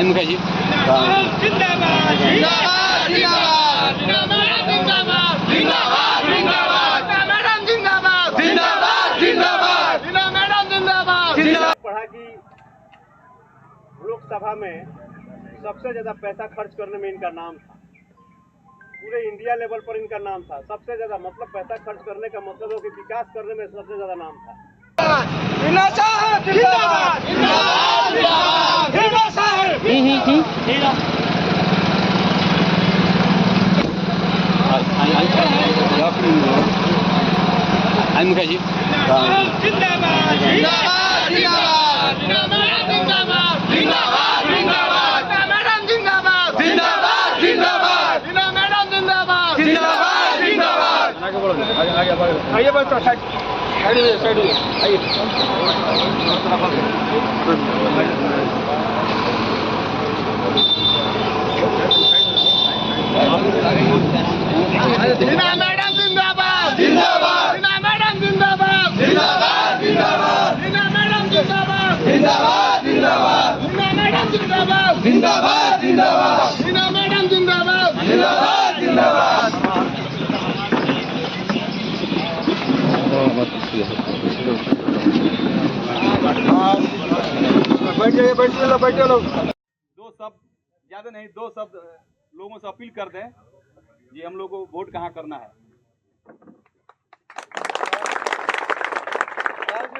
आई मुखिया जी पढ़ा कि लोकसभा में सबसे ज्यादा पैसा खर्च करने में इनका नाम था। पूरे इंडिया लेवल पर इनका नाम था सबसे ज्यादा। मतलब पैसा खर्च करने का मतलब हो कि विकास करने में सबसे ज्यादा नाम था। आई मुखिया जी आइए बच्चों साइड आइए। मैडम जिंदाबाद जिंदाबाद, मैडम जिंदाबाद जिंदाबाद जिंदाबाद, मैडम जिंदाबाद जिंदाबाद जिंदाबाद, मैडम जिंदाबाद जिंदाबाद जिंदाबाद, मैडम जिंदाबाद जिंदाबाद जिंदाबाद। बैठे लोग। दो शब्द ज्यादा नहीं, दो शब्द लोगों से अपील कर दें जी हम लोग को वोट कहाँ करना है। आज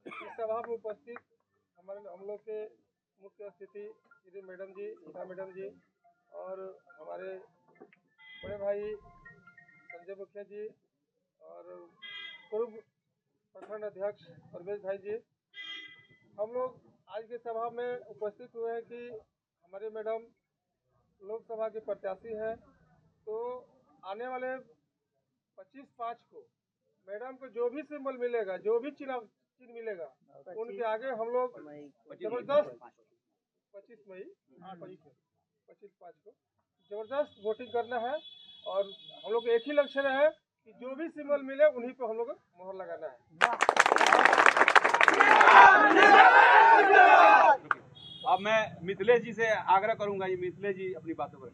इस सभा में उपस्थित हम लोग के मुख्य अतिथि श्री मैडम जी, ईसा मैडम जी और हमारे बड़े भाई संजय मुखिया जी और पूर्व प्रखंड अध्यक्ष परवेश भाई जी, हम लोग आज के सभा में उपस्थित हुए हैं कि हमारे मैडम लोकसभा के प्रत्याशी हैं। तो आने वाले 25/5 को मैडम को जो भी सिंबल मिलेगा, जो भी चिन्ह मिलेगा, उनके आगे हम लोग जबरदस्त 25 मई 25/5 को जबरदस्त वोटिंग करना है। और हम लोग एक ही लक्ष्य है कि जो भी सिंबल मिले उन्हीं पे हम लोग मोहर लगाना है। अब मैं मिथिलेश जी से आग्रह करूंगा, ये मिथिलेश जी अपनी बातों पर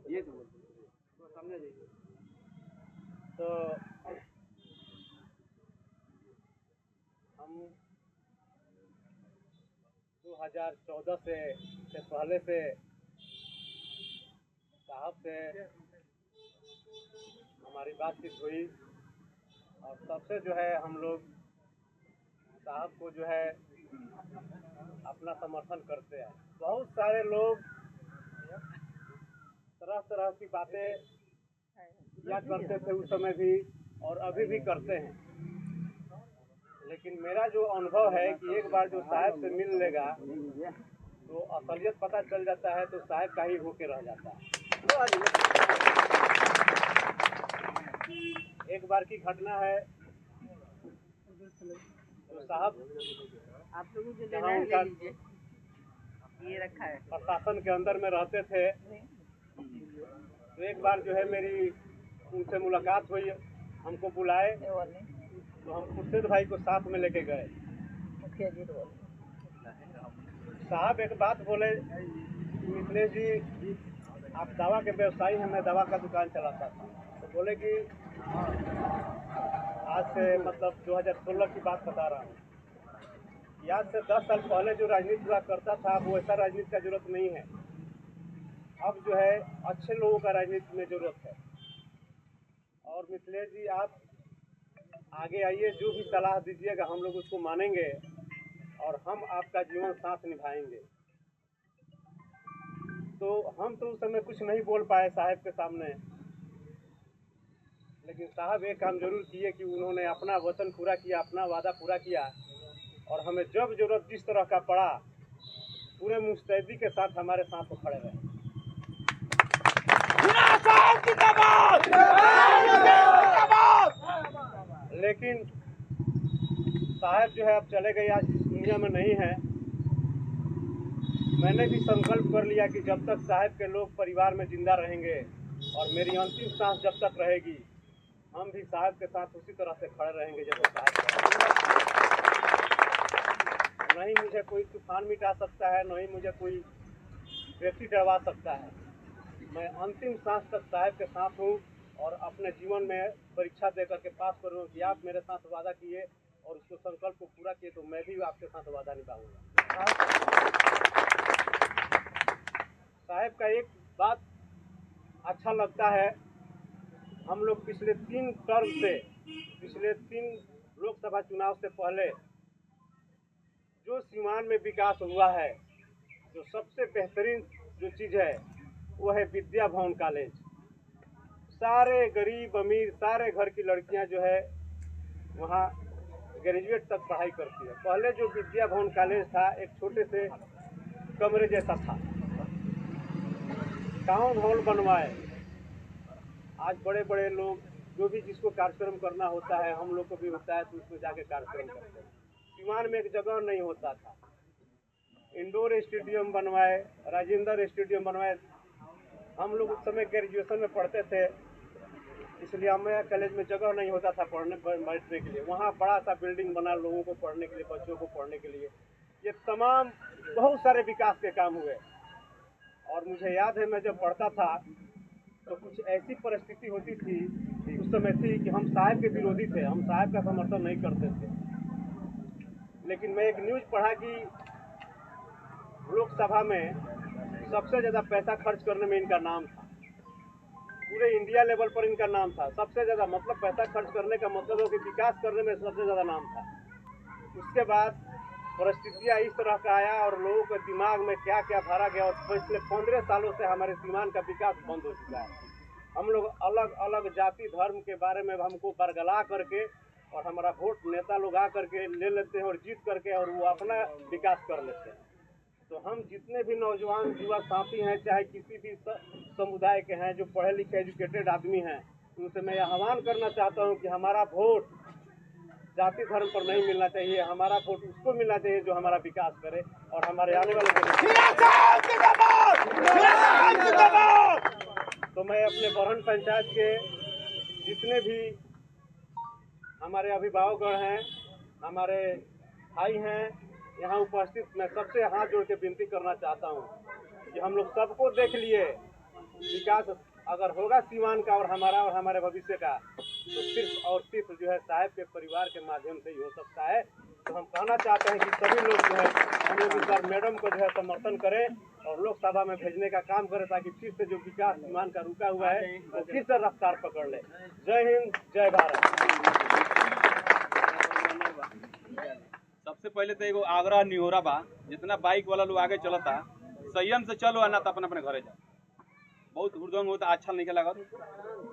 ये सामने जाइए। तो हम 2014 से पहले से साहब से हमारी बातचीत हुई और तब से जो है हम लोग साहब को जो है अपना समर्थन करते हैं। बहुत सारे लोग तरह तरह की बातें किया करते थे उस समय भी और अभी भी करते हैं, लेकिन मेरा जो अनुभव है कि एक बार जो साहब से मिल लेगा तो असलियत पता चल जाता है, तो साहब का ही होके रह जाता है। एक बार की घटना है, तो साहब आप लोगों को जहाँ उनका ये रखा है प्रशासन के अंदर में रहते थे, तो एक बार जो है मेरी उनसे मुलाकात हुई, हमको बुलाए तो हम खुर्शीद भाई को साथ में लेके गए। साहब एक बात बोले, मिथिलेश जी आप दवा के व्यवसायी हैं, मैं दवा का दुकान चलाता था। तो बोले कि आज से मतलब 2016 की बात बता रहा हूँ, आज से 10 साल पहले जो राजनीति हुआ करता था अब वैसा राजनीति का जरूरत नहीं है। अब जो है अच्छे लोगों का राजनीति में जरूरत है। और मिथिलेश जी आप आगे आइए, जो भी सलाह दीजिएगा हम लोग उसको मानेंगे और हम आपका जीवन साथ निभाएंगे। तो हम तो उस समय कुछ नहीं बोल पाए साहब के सामने, लेकिन साहब एक काम जरूर किए कि उन्होंने अपना वचन पूरा किया, अपना वादा पूरा किया और हमें जब जरूरत जिस तरह का पड़ा पूरे मुस्तैदी के साथ हमारे साथ खड़े रहे। लेकिन साहब जो है अब चले गए, आज इस दुनिया में नहीं है। मैंने भी संकल्प कर लिया कि जब तक साहब के लोग परिवार में जिंदा रहेंगे और मेरी अंतिम सांस जब तक रहेगी, हम भी साहब के साथ उसी तरह से खड़े रहेंगे जैसे साहब। नहीं मुझे कोई तूफान मिटा सकता है, नहीं मुझे कोई व्यक्ति डरवा सकता है। मैं अंतिम सांस तक साहब के साथ हूँ और अपने जीवन में परीक्षा दे करके पास करूँ कि आप मेरे साथ वादा किए और उसको संकल्प को पूरा किए, तो मैं भी आपके साथ वादा निभाऊंगा। साहब का एक बात अच्छा लगता है, हम लोग पिछले 3 टर्म से, पिछले 3 लोकसभा चुनाव से पहले जो सीवान में विकास हुआ है, जो सबसे बेहतरीन जो चीज़ है वो है विद्या भवन कॉलेज। सारे गरीब अमीर सारे घर की लड़कियां जो है वहाँ ग्रेजुएट तक पढ़ाई करती है। पहले जो विद्या भवन कॉलेज था एक छोटे से कमरे जैसा था, टाउन हॉल बनवाए। आज बड़े बड़े लोग जो भी जिसको कार्यक्रम करना होता है, हम लोग को भी होता है तो उसमें जाके कार्यक्रम करते हैं। सीवान में एक जगह नहीं होता था, इंडोर स्टेडियम बनवाए, राजेंद्र स्टेडियम बनवाए। हम लोग उस समय ग्रेजुएशन में पढ़ते थे, इसलिए हमें कॉलेज में जगह नहीं होता था पढ़ने बैठने के लिए। वहाँ बड़ा सा बिल्डिंग बना लोगों को पढ़ने के लिए, बच्चों को पढ़ने के लिए। ये तमाम बहुत सारे विकास के काम हुए। और मुझे याद है मैं जब पढ़ता था तो कुछ ऐसी परिस्थिति होती थी उस समय थी कि हम साहब के विरोधी थे, हम साहब का समर्थन नहीं करते थे। लेकिन मैं एक न्यूज़ पढ़ा कि लोकसभा में सबसे ज़्यादा पैसा खर्च करने में इनका नाम था, पूरे इंडिया लेवल पर इनका नाम था सबसे ज़्यादा। मतलब पैसा खर्च करने का मतलब है कि विकास करने में सबसे ज़्यादा नाम था। उसके बाद परिस्थितियाँ इस तरह का आया और लोगों के दिमाग में क्या क्या भरा गया, और पिछले 15 सालों से हमारे सीवान का विकास बंद हो चुका है। हम लोग अलग अलग जाति धर्म के बारे में हमको बरगला करके और हमारा वोट नेता लोग आ करके ले लेते हैं और जीत करके और वो अपना विकास कर लेते हैं। तो हम जितने भी नौजवान युवा साथी हैं, चाहे किसी भी समुदाय के हैं जो पढ़े लिखे एजुकेटेड आदमी हैं, उनसे मैं आह्वान करना चाहता हूं कि हमारा वोट जाति धर्म पर नहीं मिलना चाहिए। हमारा वोट उसको मिलना चाहिए जो हमारा विकास करे और हमारे आने वाले तो मैं अपने बरहन पंचायत के जितने भी हमारे अभिभावकगण हैं, हमारे भाई हैं यहाँ उपस्थित, मैं सबसे हाथ जोड़ के विनती करना चाहता हूँ कि हम लोग सबको देख लिए विकास अगर होगा सीवान का और हमारे भविष्य का, तो सिर्फ और सिर्फ जो है साहब के परिवार के माध्यम से ही हो सकता है। तो हम कहना चाहते हैं कि सभी लोग जो है हम लोग इस बार मैडम को जो है समर्थन करें और लोकसभा में भेजने का काम करें, ताकि फिर से जो विकास सीवान का रुका हुआ है वो फिर से रफ्तार पकड़ ले। जय हिंद, जय भारत। सबसे पहले तो एगो आग्रह निहोरा बा, जितना बाइक वाला लोग आगे चलता संयम से चलो, ना तो अपने अपने घरे जाओ। बहुत हुड़दंग होता, अच्छा नहीं लगा।